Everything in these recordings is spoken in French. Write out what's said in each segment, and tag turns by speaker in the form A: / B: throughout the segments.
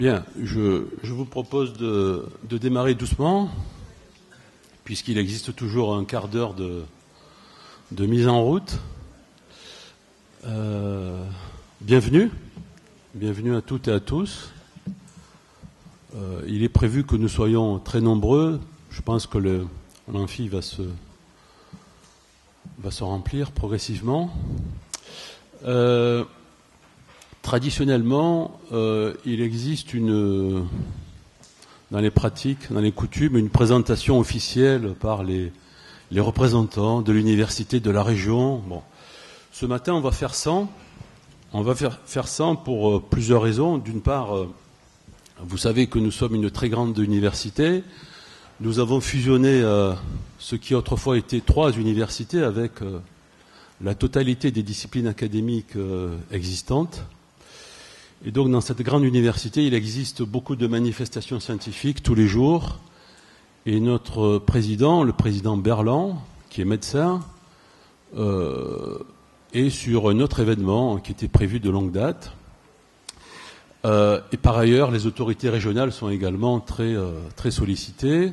A: Bien, je vous propose de démarrer doucement, puisqu'il existe toujours un quart d'heure de mise en route. Bienvenue à toutes et à tous. Il est prévu que nous soyons très nombreux. Je pense que l'amphi va se remplir progressivement. Traditionnellement, il existe dans les pratiques, dans les coutumes, une présentation officielle par les représentants de l'université, de la région. Bon. Ce matin, on va faire sans. On va faire sans pour plusieurs raisons. D'une part, vous savez que nous sommes une très grande université. Nous avons fusionné ce qui autrefois était 3 universités avec la totalité des disciplines académiques existantes. Et donc, dans cette grande université, il existe beaucoup de manifestations scientifiques tous les jours. Et notre président, le président Berland, qui est médecin, est sur un autre événement qui était prévu de longue date. Et par ailleurs, les autorités régionales sont également très sollicitées.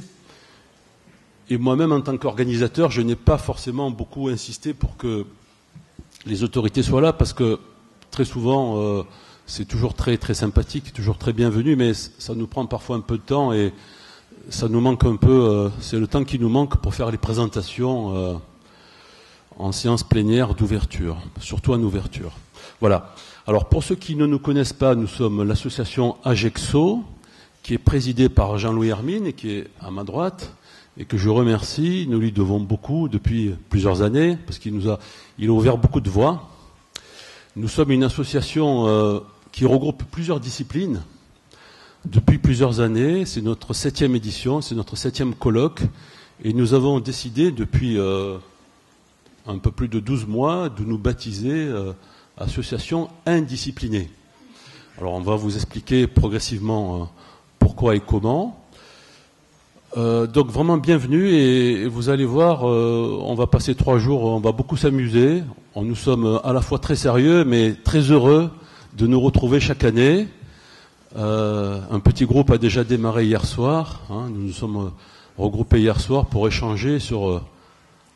A: Et moi-même, en tant qu'organisateur, je n'ai pas forcément beaucoup insisté pour que les autorités soient là, parce que très souvent, c'est toujours très sympathique, toujours très bienvenu, mais ça nous prend parfois un peu de temps et ça nous manque un peu, c'est le temps qui nous manque pour faire les présentations en séance plénière d'ouverture, surtout en ouverture. Voilà. Alors pour ceux qui ne nous connaissent pas, nous sommes l'association AGEXO, qui est présidée par Jean-Louis Hermine et qui est à ma droite, et que je remercie. Nous lui devons beaucoup depuis plusieurs années, parce qu'il a ouvert beaucoup de voies. Nous sommes une association qui regroupe plusieurs disciplines depuis plusieurs années. C'est notre 7e édition, c'est notre 7e colloque. Et nous avons décidé depuis un peu plus de 12 mois de nous baptiser association indisciplinée. Alors on va vous expliquer progressivement pourquoi et comment. Donc vraiment bienvenue et vous allez voir, on va passer 3 jours, on va beaucoup s'amuser. Nous sommes à la fois très sérieux mais très heureux de nous retrouver chaque année. Un petit groupe a déjà démarré hier soir. Nous nous sommes regroupés hier soir pour échanger sur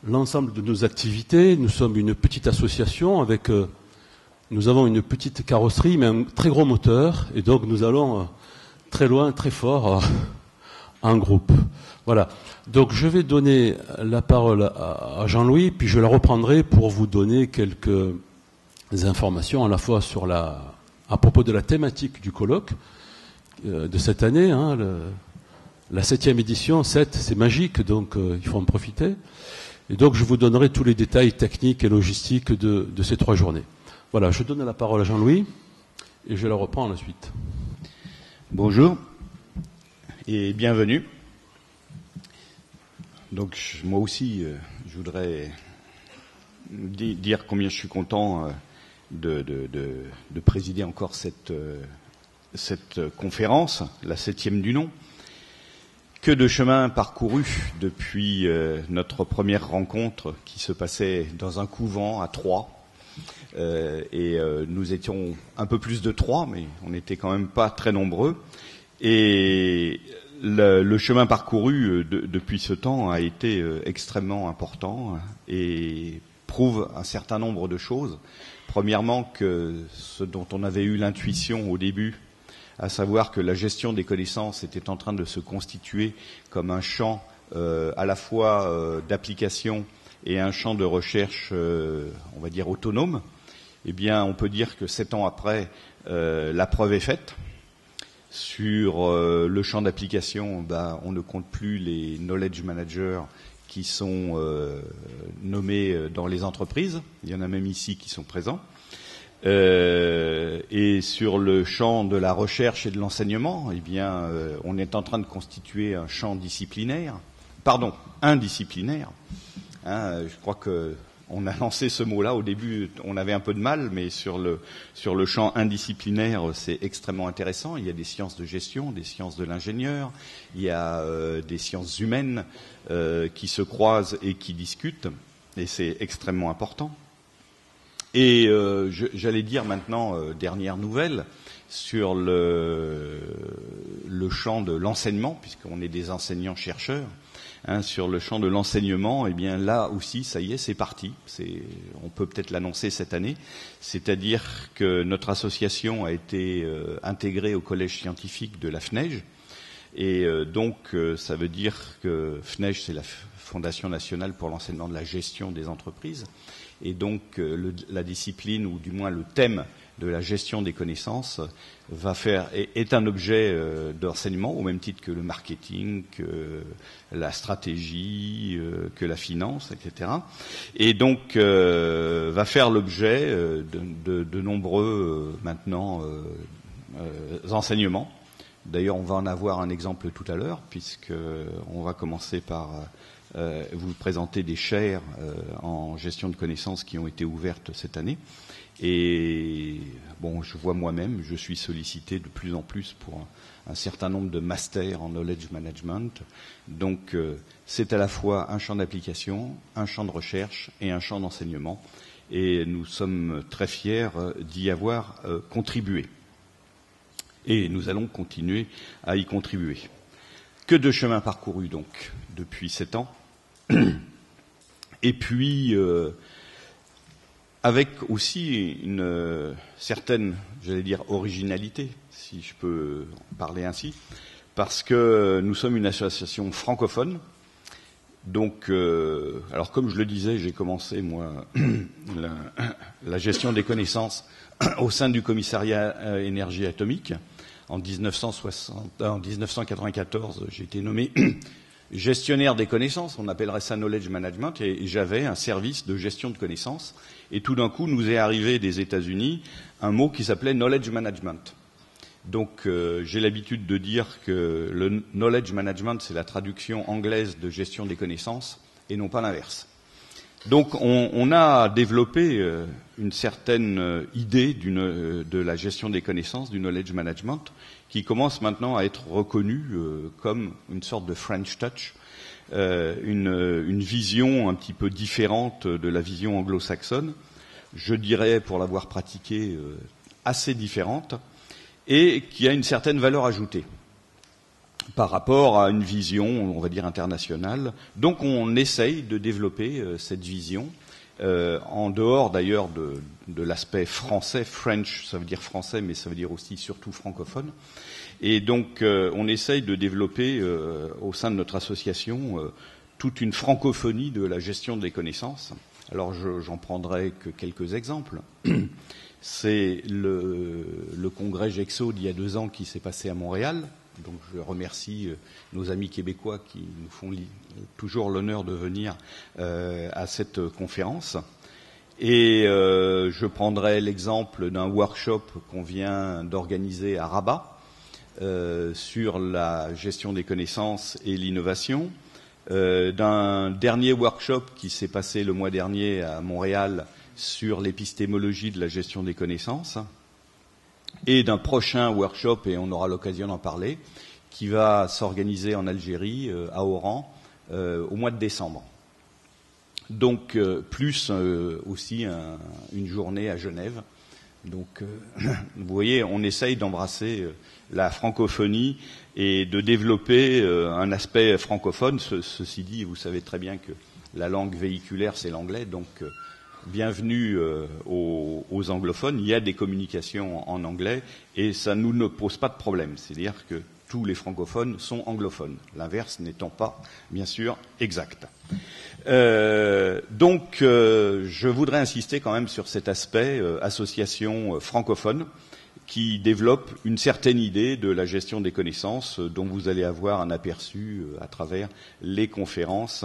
A: l'ensemble de nos activités. Nous sommes une petite association avec... nous avons une petite carrosserie mais un très gros moteur. Et donc nous allons très loin, très fort en groupe. Voilà. Donc je vais donner la parole à Jean-Louis, puis je la reprendrai pour vous donner quelques informations à la fois sur à propos de la thématique du colloque de cette année. La 7e édition, 7, c'est magique, donc il faut en profiter. Et donc je vous donnerai tous les détails techniques et logistiques de ces 3 journées. Voilà, je donne la parole à Jean-Louis et je la reprends à la suite.
B: Bonjour et bienvenue. Donc moi aussi, je voudrais dire combien je suis content de présider encore cette conférence, la 7e du nom. Que de chemin parcouru depuis notre première rencontre qui se passait dans un couvent à Troyes. Nous étions un peu plus de 3, mais on n'était quand même pas très nombreux. Et le chemin parcouru depuis ce temps a été extrêmement important et prouve un certain nombre de choses. Premièrement, que ce dont on avait eu l'intuition au début, à savoir que la gestion des connaissances était en train de se constituer comme un champ à la fois d'application et un champ de recherche, on va dire, autonome. Eh bien, on peut dire que 7 ans après, la preuve est faite. Sur le champ d'application, on ne compte plus les knowledge managers qui sont nommés dans les entreprises. Il y en a même ici qui sont présents. Et sur le champ de la recherche et de l'enseignement, eh bien, on est en train de constituer un champ indisciplinaire. Je crois que on a lancé ce mot-là au début, on avait un peu de mal, mais sur le champ indisciplinaire, c'est extrêmement intéressant. Il y a des sciences de gestion, des sciences de l'ingénieur, il y a des sciences humaines qui se croisent et qui discutent, et c'est extrêmement important. Et j'allais dire maintenant, dernière nouvelle, sur le champ de l'enseignement, puisqu'on est des enseignants-chercheurs, sur le champ de l'enseignement, eh bien là aussi, ça y est, c'est parti. On peut peut-être l'annoncer cette année. C'est-à-dire que notre association a été intégrée au collège scientifique de la FNEJ. Et donc, ça veut dire que FNEJ, c'est la Fondation nationale pour l'enseignement de la gestion des entreprises. Et donc, la discipline, ou du moins le thème de la gestion des connaissances est un objet d'enseignement au même titre que le marketing, que la stratégie, que la finance, etc. Et donc va faire l'objet de nombreux maintenant enseignements. D'ailleurs, on va en avoir un exemple tout à l'heure, puisque on va commencer par vous présenter des chaires en gestion de connaissances qui ont été ouvertes cette année. Et bon, je vois moi-même, je suis sollicité de plus en plus pour un certain nombre de masters en knowledge management. Donc, c'est à la fois un champ d'application, un champ de recherche et un champ d'enseignement. Et nous sommes très fiers d'y avoir contribué. Et nous allons continuer à y contribuer. Que de chemin parcouru, donc, depuis 7 ans. Et puis... avec aussi une certaine, j'allais dire, originalité, si je peux parler ainsi, parce que nous sommes une association francophone. Donc, alors comme je le disais, j'ai commencé, moi, la gestion des connaissances au sein du commissariat énergie atomique. En 1994, j'ai été nommé gestionnaire des connaissances, on appellerait ça knowledge management, et j'avais un service de gestion de connaissances. Et tout d'un coup, nous est arrivé des États-Unis un mot qui s'appelait knowledge management. Donc, j'ai l'habitude de dire que le knowledge management, c'est la traduction anglaise de gestion des connaissances, et non pas l'inverse. Donc, on a développé une certaine idée de la gestion des connaissances, du knowledge management, qui commence maintenant à être reconnue comme une sorte de French touch, une vision un petit peu différente de la vision anglo-saxonne, je dirais, pour l'avoir pratiquée, assez différente, et qui a une certaine valeur ajoutée par rapport à une vision, on va dire, internationale. Donc on essaye de développer cette vision, en dehors d'ailleurs de l'aspect français, French, ça veut dire français, mais ça veut dire aussi surtout francophone. Et donc on essaye de développer au sein de notre association toute une francophonie de la gestion des connaissances. Alors j'en prendrai que quelques exemples. C'est le congrès GEXO d'il y a 2 ans qui s'est passé à Montréal. Donc je remercie nos amis québécois qui nous font toujours l'honneur de venir à cette conférence. Et je prendrai l'exemple d'un workshop qu'on vient d'organiser à Rabat sur la gestion des connaissances et l'innovation, d'un dernier workshop qui s'est passé le mois dernier à Montréal sur l'épistémologie de la gestion des connaissances, et d'un prochain workshop, et on aura l'occasion d'en parler, qui va s'organiser en Algérie, à Oran, au mois de décembre. Donc, plus aussi une journée à Genève. Donc, vous voyez, on essaye d'embrasser la francophonie et de développer un aspect francophone. Ceci dit, vous savez très bien que la langue véhiculaire, c'est l'anglais, donc bienvenue aux anglophones. Il y a des communications en anglais et ça nous ne pose pas de problème. C'est-à-dire que tous les francophones sont anglophones, l'inverse n'étant pas, bien sûr, exact. Donc, je voudrais insister quand même sur cet aspect association francophone qui développe une certaine idée de la gestion des connaissances dont vous allez avoir un aperçu à travers les conférences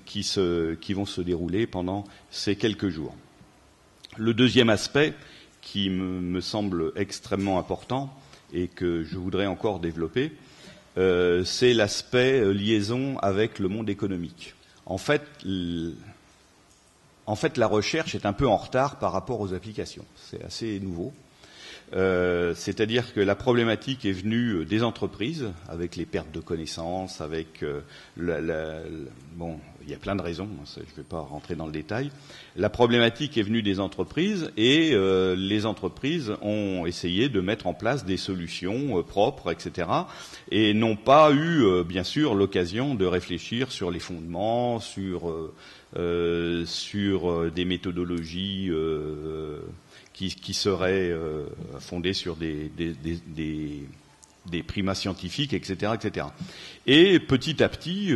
B: qui vont se dérouler pendant ces quelques jours. Le deuxième aspect qui me semble extrêmement important et que je voudrais encore développer, c'est l'aspect liaison avec le monde économique. En fait, la recherche est un peu en retard par rapport aux applications. C'est assez nouveau. C'est-à-dire que la problématique est venue des entreprises, avec les pertes de connaissances, avec bon, il y a plein de raisons, je ne vais pas rentrer dans le détail. La problématique est venue des entreprises et les entreprises ont essayé de mettre en place des solutions propres, etc. et n'ont pas eu, bien sûr, l'occasion de réfléchir sur les fondements, sur des méthodologies qui seraient fondées sur des primats scientifiques, etc., etc. Et petit à petit,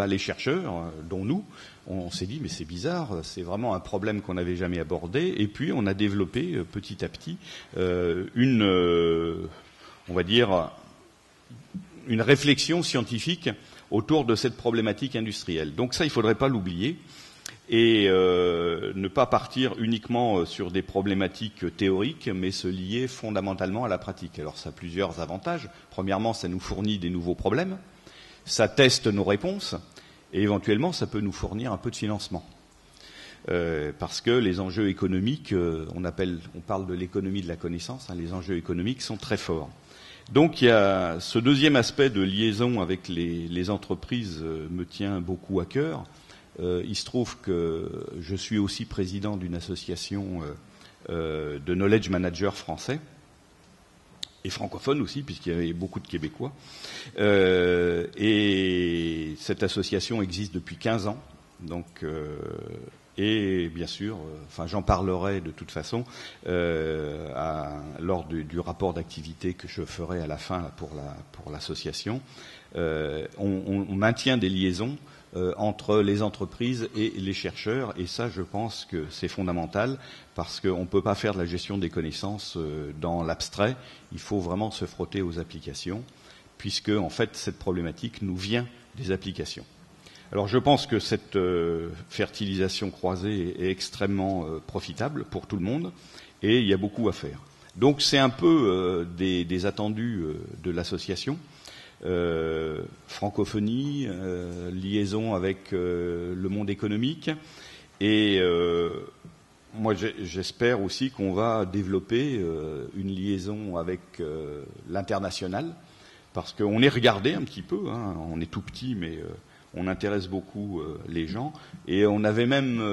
B: les chercheurs, dont nous, on s'est dit mais c'est bizarre, c'est vraiment un problème qu'on n'avait jamais abordé. Et puis on a développé petit à petit on va dire, une réflexion scientifique autour de cette problématique industrielle. Donc ça, il ne faudrait pas l'oublier. Et ne pas partir uniquement sur des problématiques théoriques, mais se lier fondamentalement à la pratique. Alors ça a plusieurs avantages. Premièrement, ça nous fournit des nouveaux problèmes, ça teste nos réponses, et éventuellement, ça peut nous fournir un peu de financement. Parce que les enjeux économiques, on parle de l'économie de la connaissance, les enjeux économiques sont très forts. Donc il y a ce deuxième aspect de liaison avec les entreprises me tient beaucoup à cœur. Il se trouve que je suis aussi président d'une association de knowledge managers français et francophones aussi, puisqu'il y avait beaucoup de Québécois. Et cette association existe depuis 15 ans. Donc, et bien sûr, j'en parlerai de toute façon lors du rapport d'activité que je ferai à la fin pour l'association. On maintient des liaisons entre les entreprises et les chercheurs, et ça, je pense que c'est fondamental, parce qu'on ne peut pas faire de la gestion des connaissances dans l'abstrait. Il faut vraiment se frotter aux applications, puisque, en fait, cette problématique nous vient des applications. Alors, je pense que cette fertilisation croisée est extrêmement profitable pour tout le monde, et il y a beaucoup à faire. Donc, c'est un peu des attendus de l'association. Francophonie, liaison avec le monde économique, et moi j'espère aussi qu'on va développer une liaison avec l'international, parce qu'on est regardé un petit peu, on est tout petit, mais on intéresse beaucoup les gens, et on avait même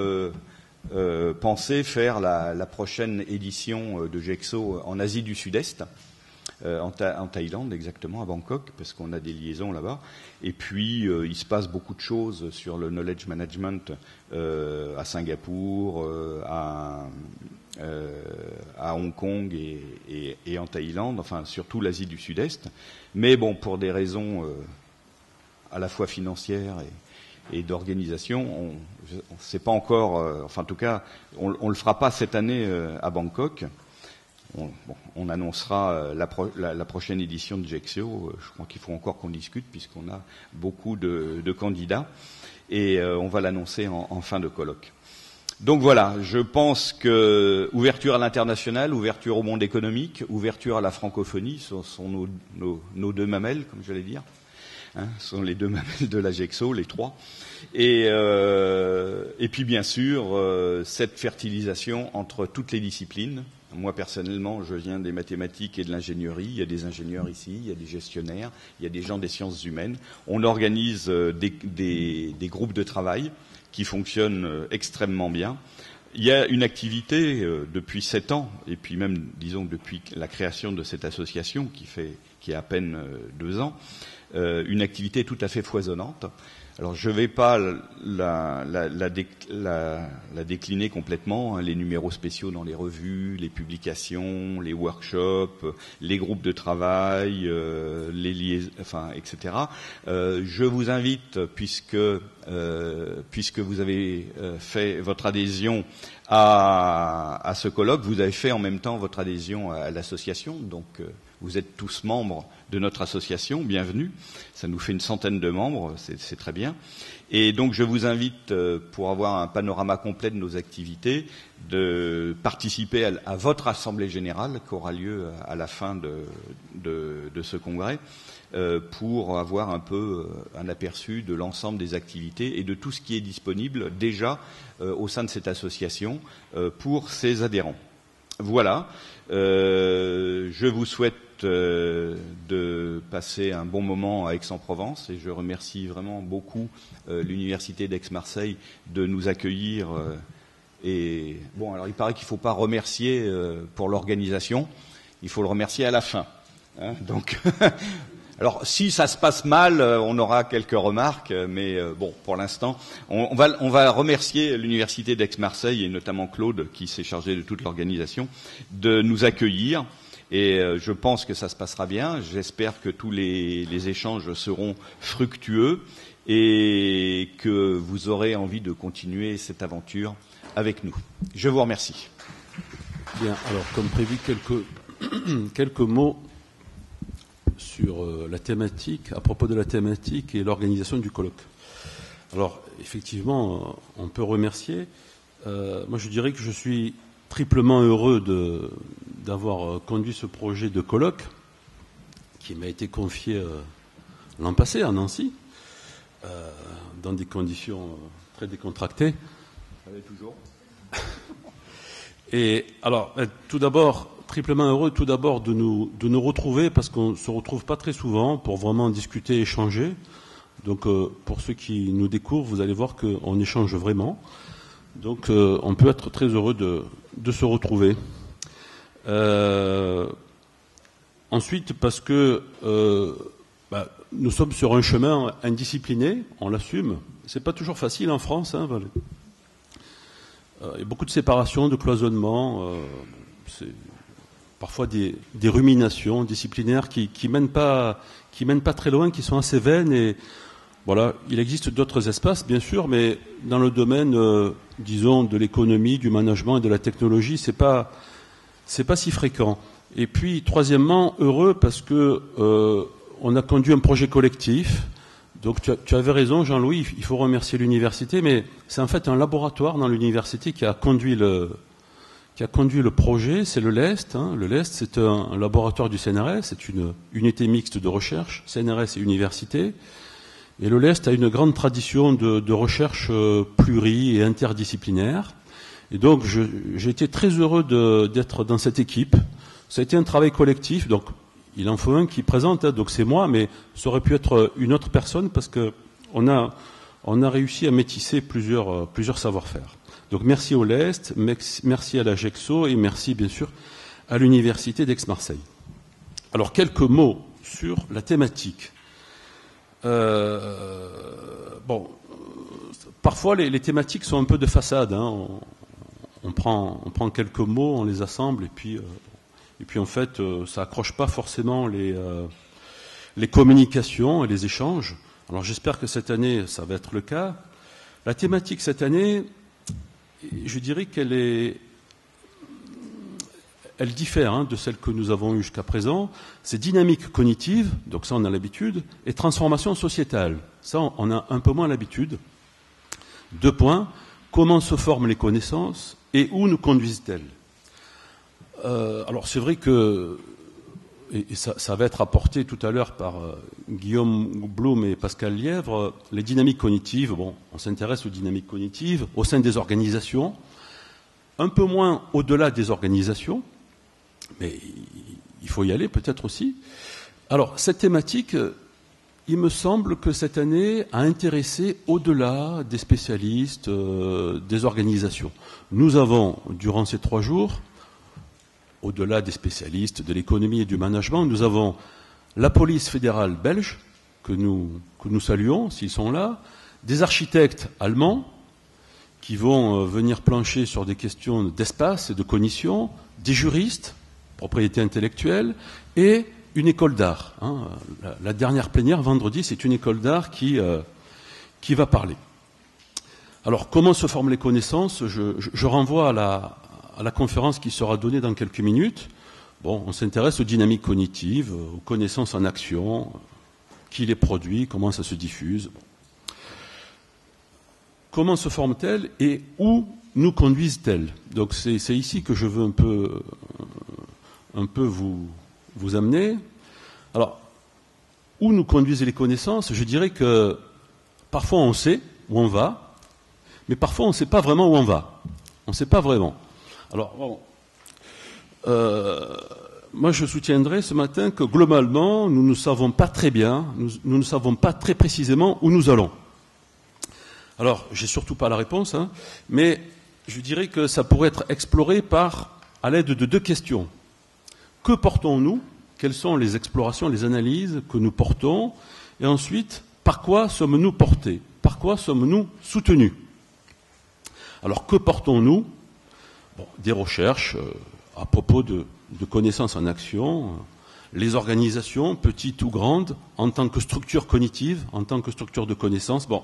B: pensé faire la prochaine édition de GEXO en Asie du Sud-Est, en Thaïlande exactement, à Bangkok, parce qu'on a des liaisons là-bas. Et puis, il se passe beaucoup de choses sur le knowledge management à Singapour, à Hong Kong et en Thaïlande, enfin surtout l'Asie du Sud-Est. Mais bon, pour des raisons à la fois financières et d'organisation, on ne sait pas encore, en tout cas, on le fera pas cette année à Bangkok. On annoncera la prochaine édition de GEXO. Je crois qu'il faut encore qu'on discute, puisqu'on a beaucoup de candidats, et on va l'annoncer en fin de colloque. Donc voilà, je pense que ouverture à l'international, ouverture au monde économique, ouverture à la francophonie sont nos deux mamelles, comme j'allais dire. Ce sont les deux mamelles de la GEXO, les trois. Et puis bien sûr, cette fertilisation entre toutes les disciplines. Moi, personnellement, je viens des mathématiques et de l'ingénierie. Il y a des ingénieurs ici, il y a des gestionnaires, il y a des gens des sciences humaines. On organise des groupes de travail qui fonctionnent extrêmement bien. Il y a une activité depuis 7 ans, et puis même, disons, depuis la création de cette association qui a à peine 2 ans, une activité tout à fait foisonnante. Alors je ne vais pas la décliner complètement, les numéros spéciaux dans les revues, les publications, les workshops, les groupes de travail, etc. Je vous invite, puisque vous avez fait votre adhésion à ce colloque, vous avez fait en même temps votre adhésion à l'association, donc vous êtes tous membres de notre association, bienvenue. Ça nous fait une centaine de membres, c'est très bien. Et donc je vous invite, pour avoir un panorama complet de nos activités, de participer à votre assemblée générale qui aura lieu à la fin de ce congrès, pour avoir un peu un aperçu de l'ensemble des activités et de tout ce qui est disponible déjà au sein de cette association pour ses adhérents. Voilà. Je vous souhaite de passer un bon moment à Aix-en-Provence et je remercie vraiment beaucoup l'Université d'Aix-Marseille de nous accueillir. Et bon, alors il paraît qu'il ne faut pas remercier pour l'organisation, il faut le remercier à la fin. Hein, donc, alors si ça se passe mal, on aura quelques remarques, mais bon, pour l'instant, on va remercier l'Université d'Aix-Marseille et notamment Claude qui s'est chargé de toute l'organisation de nous accueillir. Et je pense que ça se passera bien. J'espère que tous les échanges seront fructueux et que vous aurez envie de continuer cette aventure avec nous. Je vous remercie.
A: Bien, alors comme prévu, quelques mots sur la thématique, à propos de la thématique et l'organisation du colloque. Alors, effectivement, on peut remercier. Moi, je dirais que je suis triplement heureux d'avoir conduit ce projet de colloque qui m'a été confié l'an passé à Nancy, dans des conditions très décontractées.
B: Toujours.
A: Et alors, tout d'abord, triplement heureux tout d'abord de nous retrouver parce qu'on ne se retrouve pas très souvent pour vraiment discuter, échanger. Donc, pour ceux qui nous découvrent, vous allez voir qu'on échange vraiment. Donc, on peut être très heureux de se retrouver. Ensuite, parce que nous sommes sur un chemin indiscipliné, on l'assume. C'est pas toujours facile en France. Hein, il y a beaucoup de séparation, de cloisonnement. C'est parfois des ruminations disciplinaires qui mènent pas très loin, qui sont assez vaines. Et voilà, il existe d'autres espaces, bien sûr, mais dans le domaine, disons, de l'économie, du management et de la technologie, c'est pas si fréquent. Et puis, troisièmement, heureux parce que on a conduit un projet collectif. Donc, tu avais raison, Jean-Louis, il faut remercier l'université, mais c'est en fait un laboratoire dans l'université qui a conduit le projet, c'est le LEST. Hein. Le LEST, c'est un laboratoire du CNRS, c'est une unité mixte de recherche, CNRS et université. Et le LEST a une grande tradition de recherche pluri- et interdisciplinaire. Et donc, j'ai été très heureux d'être dans cette équipe. Ça a été un travail collectif, donc il en faut un qui présente, hein, donc c'est moi, mais ça aurait pu être une autre personne parce que on a réussi à métisser plusieurs savoir-faire. Donc merci au LEST, merci à la GEXO et merci bien sûr à l'Université d'Aix-Marseille. Alors quelques mots sur la thématique. Parfois les thématiques sont un peu de façade. Hein. On prend quelques mots, on les assemble et puis en fait ça accroche pas forcément les communications et les échanges. Alors j'espère que cette année ça va être le cas. La thématique cette année, je dirais qu'elle diffère de celle que nous avons eue jusqu'à présent. C'est dynamique cognitive, donc ça on a l'habitude, et transformation sociétale. Ça on a un peu moins l'habitude. 2 points. Comment se forment les connaissances et où nous conduisent-elles ? Alors c'est vrai que, et ça va être apporté tout à l'heure par Guillaume Blum et Pascal Lièvre, les dynamiques cognitives, on s'intéresse aux dynamiques cognitives au sein des organisations, un peu moins au-delà des organisations, mais il faut y aller peut-être aussi. Alors cette thématique, il me semble que cette année a intéressé au-delà des spécialistes, des organisations. Nous avons, durant ces 3 jours, au-delà des spécialistes de l'économie et du management, nous avons la police fédérale belge, que nous saluons, s'ils sont là, des architectes allemands, qui vont venir plancher sur des questions d'espace et de cognition, des juristes, propriété intellectuelle, et une école d'art. Hein. La dernière plénière, vendredi, c'est une école d'art qui va parler. Alors, comment se forment les connaissances ? Je renvoie à la conférence qui sera donnée dans quelques minutes. On s'intéresse aux dynamiques cognitives, aux connaissances en action, qui les produit, comment ça se diffuse. Comment se forment-elles et où nous conduisent-elles ? Donc c'est ici que je veux un peu vous amener. Alors, où nous conduisent les connaissances ? Je dirais que parfois on sait où on va, mais parfois on ne sait pas vraiment où on va. On ne sait pas vraiment. Alors, moi je soutiendrai ce matin que globalement, nous ne savons pas très bien, nous ne savons pas très précisément où nous allons. Alors, j'ai surtout pas la réponse, hein, mais je dirais que ça pourrait être exploré à l'aide de 2 questions. Que portons-nous? Quelles sont les explorations, les analyses que nous portons? Et ensuite, par quoi sommes-nous portés? Par quoi sommes-nous soutenus? Alors, que portons-nous? Bon, des recherches à propos de connaissances en action, les organisations, petites ou grandes, en tant que structure cognitive, en tant que structure de connaissances. Bon,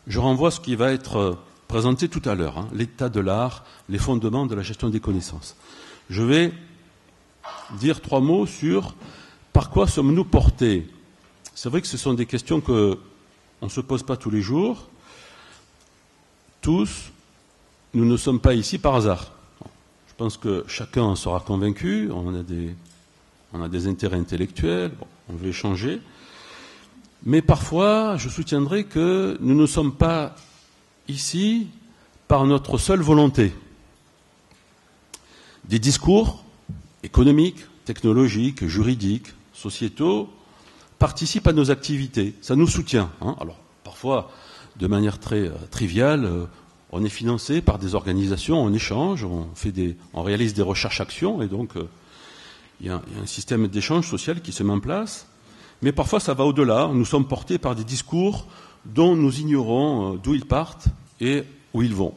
A: je renvoie à ce qui va être présenté tout à l'heure, hein, l'état de l'art, les fondements de la gestion des connaissances. Je vais dire 3 mots sur par quoi sommes-nous portés. C'est vrai que ce sont des questions qu'on ne se pose pas tous les jours. Tous, nous ne sommes pas ici par hasard. Je pense que chacun en sera convaincu. On a des intérêts intellectuels, bon, on veut échanger. Mais parfois, je soutiendrai que nous ne sommes pas ici par notre seule volonté. Des discours économiques, technologiques, juridiques, sociétaux participent à nos activités. Ça nous soutient. Hein. Alors, parfois, de manière très triviale, on est financé par des organisations, on échange, on réalise des recherches-actions, et donc il y a un système d'échange social qui se met en place. Mais parfois, ça va au-delà. Nous sommes portés par des discours dont nous ignorons d'où ils partent et où ils vont.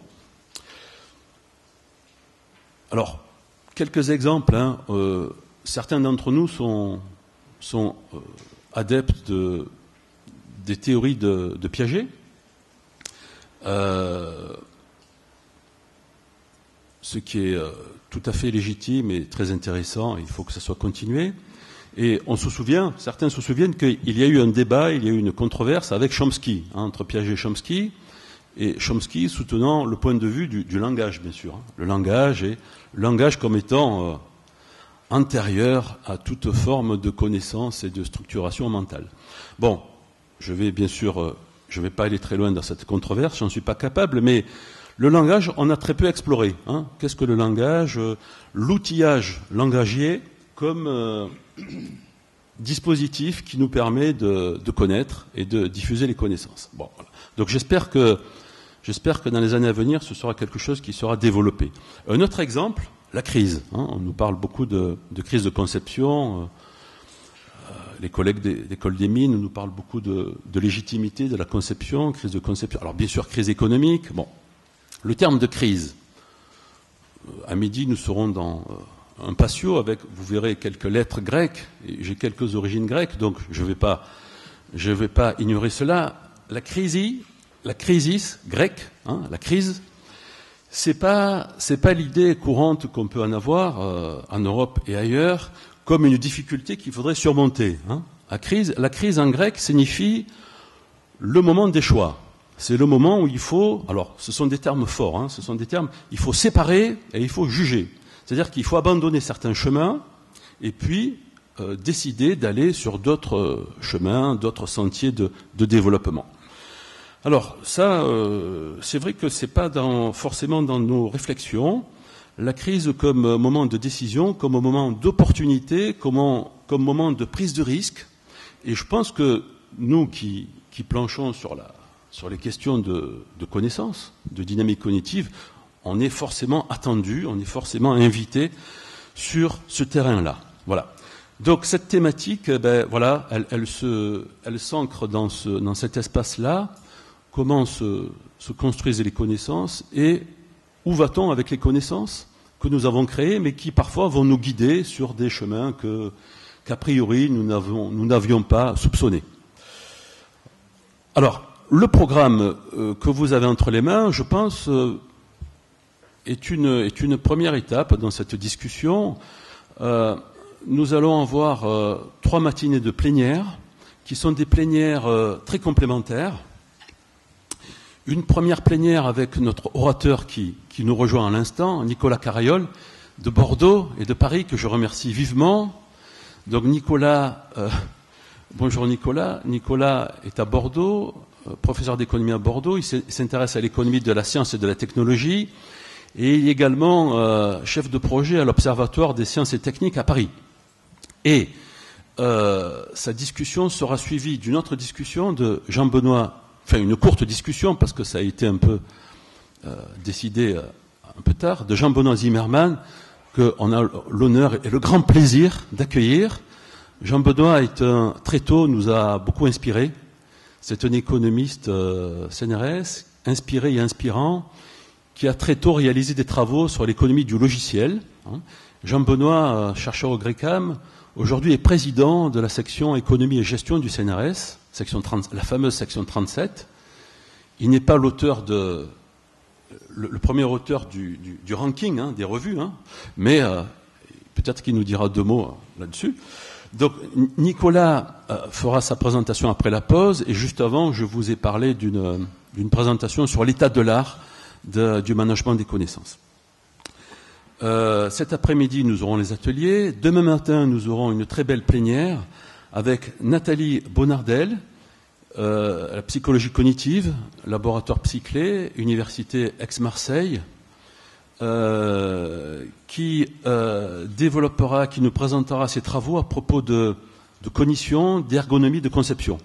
A: Alors, quelques exemples. Hein. Certains d'entre nous sont adeptes des théories de Piaget. Ce qui est tout à fait légitime et très intéressant. Il faut que ça soit continué. Et certains se souviennent qu'il y a eu un débat, il y a eu une controverse avec Chomsky, hein, entre Piaget et Chomsky soutenant le point de vue du langage, bien sûr. Hein. Le langage comme étant antérieur à toute forme de connaissance et de structuration mentale. Bon, je vais pas aller très loin dans cette controverse, j'en suis pas capable, mais le langage, on a très peu exploré. Hein. Qu'est-ce que le langage? L'outillage langagier comme dispositif qui nous permet de connaître et de diffuser les connaissances. Bon, voilà. Donc j'espère que dans les années à venir, ce sera quelque chose qui sera développé. Un autre exemple, la crise. Hein. On nous parle beaucoup de crise de conception. Les collègues d'école des mines nous parlent beaucoup de légitimité de la conception, crise de conception. Alors bien sûr, crise économique. Bon, le terme de crise. À midi, nous serons dans un patio avec, vous verrez, quelques lettres grecques. J'ai quelques origines grecques, donc je vais pas ignorer cela. La crisis grecque, hein, la crise, c'est pas l'idée courante qu'on peut en avoir en Europe et ailleurs comme une difficulté qu'il faudrait surmonter. Hein. La crise en grec signifie le moment des choix. C'est le moment où il faut, alors ce sont des termes forts, hein, ce sont des termes, il faut séparer et il faut juger. C'est-à-dire qu'il faut abandonner certains chemins et puis décider d'aller sur d'autres chemins, d'autres sentiers de développement. Alors ça, c'est vrai que c'est pas forcément dans nos réflexions. La crise comme moment de décision, comme moment d'opportunité, comme moment de prise de risque. Et je pense que nous qui planchons sur les questions de connaissance, de dynamique cognitive, on est forcément attendu, on est forcément invité sur ce terrain-là. Voilà. Donc cette thématique, voilà, elle s'ancre dans cet espace-là. Comment se construisent les connaissances et où va-t-on avec les connaissances que nous avons créées, mais qui parfois vont nous guider sur des chemins qu'a priori nous n'avions pas soupçonnés. Alors, le programme que vous avez entre les mains, je pense, est une première étape dans cette discussion. Nous allons avoir 3 matinées de plénières, qui sont des plénières très complémentaires. Une première plénière avec notre orateur qui nous rejoint à l'instant, Nicolas Carayol, de Bordeaux et de Paris, que je remercie vivement. Donc Nicolas, bonjour Nicolas. Nicolas est à Bordeaux, professeur d'économie à Bordeaux. Il s'intéresse à l'économie de la science et de la technologie. Et il est également chef de projet à l'Observatoire des sciences et techniques à Paris. Et sa discussion sera suivie d'une autre discussion de Jean-Benoît, enfin une courte discussion, parce que ça a été un peu décidé un peu tard, de Jean-Benoît Zimmermann, qu'on a l'honneur et le grand plaisir d'accueillir. Jean-Benoît très tôt nous a beaucoup inspiré. C'est un économiste CNRS, inspiré et inspirant, qui a très tôt réalisé des travaux sur l'économie du logiciel. Jean-Benoît, chercheur au GRECAM, aujourd'hui est président de la section économie et gestion du CNRS, la fameuse section 37. Il n'est pas l'auteur le premier auteur du ranking des revues, mais peut-être qu'il nous dira 2 mots là-dessus. Donc Nicolas fera sa présentation après la pause, et juste avant, je vous ai parlé d'une présentation sur l'état de l'art du management des connaissances. Cet après-midi, nous aurons les ateliers. Demain matin, nous aurons une très belle plénière avec Nathalie Bonardel, la psychologie cognitive, laboratoire Psyclé, Université Aix-Marseille, qui nous présentera ses travaux à propos de cognition, d'ergonomie, de conception.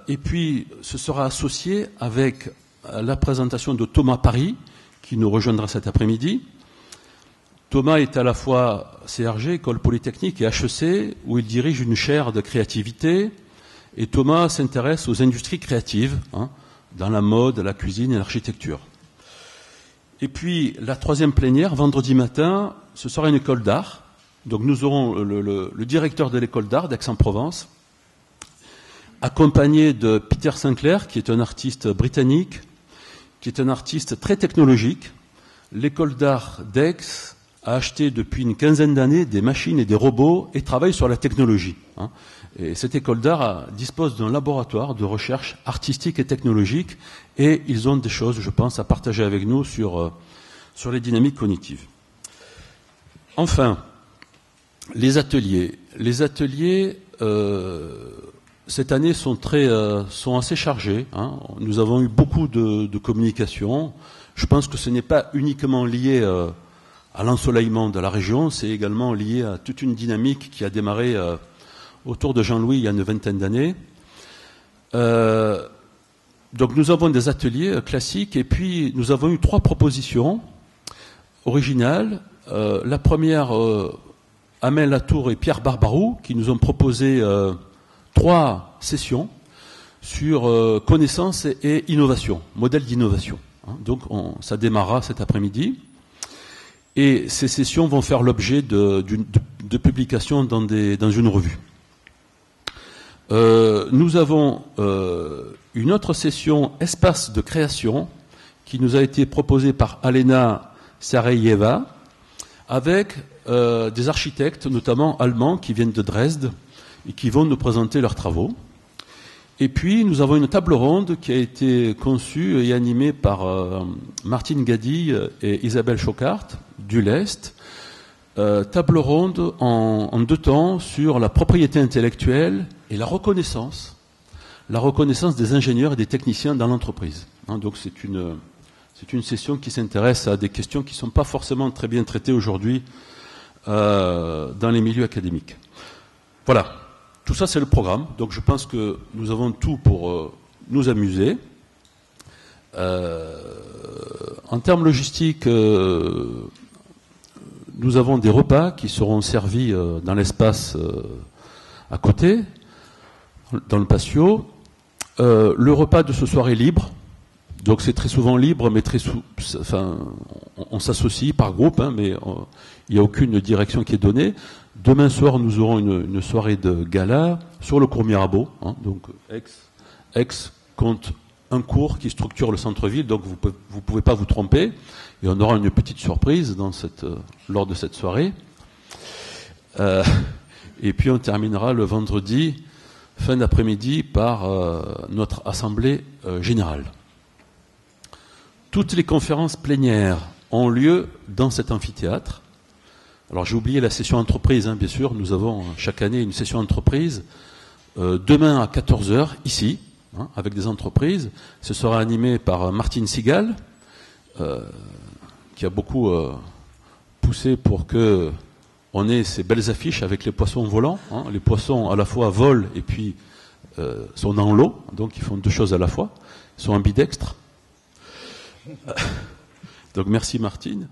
A: Et puis, ce sera associé avec la présentation de Thomas Paris, qui nous rejoindra cet après-midi. Thomas est à la fois CRG, École Polytechnique, et HEC, où il dirige une chaire de créativité. Et Thomas s'intéresse aux industries créatives, dans la mode, la cuisine et l'architecture. Et puis, la 3e plénière, vendredi matin, ce sera une école d'art. Donc nous aurons le directeur de l'école d'art d'Aix-en-Provence, accompagné de Peter Sinclair, qui est un artiste britannique, qui est un artiste très technologique. L'école d'art d'Aix a acheté depuis une quinzaine d'années des machines et des robots et travaille sur la technologie. Et cette école d'art dispose d'un laboratoire de recherche artistique et technologique, et ils ont des choses, je pense, à partager avec nous sur les dynamiques cognitives. Enfin, les ateliers. Les ateliers, cette année, sont assez chargés. Nous avons eu beaucoup de communication. Je pense que ce n'est pas uniquement lié à l'ensoleillement de la région, c'est également lié à toute une dynamique qui a démarré autour de Jean-Louis il y a une vingtaine d'années. Donc nous avons des ateliers classiques, et puis nous avons eu 3 propositions originales. La première, Amel Latour et Pierre Barbarou, qui nous ont proposé 3 sessions sur connaissance et innovation, modèle d'innovation. Donc ça démarrera cet après-midi. Et ces sessions vont faire l'objet de publications dans une revue. Nous avons une autre session espace de création qui nous a été proposée par Alena Sarayeva, avec des architectes, notamment allemands, qui viennent de Dresde et qui vont nous présenter leurs travaux. Et puis, nous avons une table ronde qui a été conçue et animée par Martine Gadi et Isabelle Chocart, du Lest. Table ronde en 2 temps sur la propriété intellectuelle et la reconnaissance des ingénieurs et des techniciens dans l'entreprise. Donc c'est une session qui s'intéresse à des questions qui ne sont pas forcément très bien traitées aujourd'hui dans les milieux académiques. Voilà. Tout ça, c'est le programme. Donc, je pense que nous avons tout pour nous amuser. En termes logistiques, nous avons des repas qui seront servis dans l'espace à côté, dans le patio. Le repas de ce soir est libre. Donc, c'est très souvent libre, mais on s'associe par groupe, mais il n'y a aucune direction qui est donnée. Demain soir, nous aurons une soirée de gala sur le cours Mirabeau. Donc, Aix compte un cours qui structure le centre-ville, donc vous pouvez pas vous tromper. Et on aura une petite surprise lors de cette soirée. Et puis, on terminera le vendredi, fin d'après-midi, par notre assemblée générale. Toutes les conférences plénières ont lieu dans cet amphithéâtre. Alors j'ai oublié la session entreprise, bien sûr. Nous avons chaque année une session entreprise. Demain à 14h, ici, avec des entreprises. Ce sera animé par Martine Sigal, qui a beaucoup poussé pour que on ait ces belles affiches avec les poissons volants. Hein. Les poissons à la fois volent et puis sont dans l'eau, donc ils font deux choses à la fois. Ils sont ambidextres. Donc merci Martine.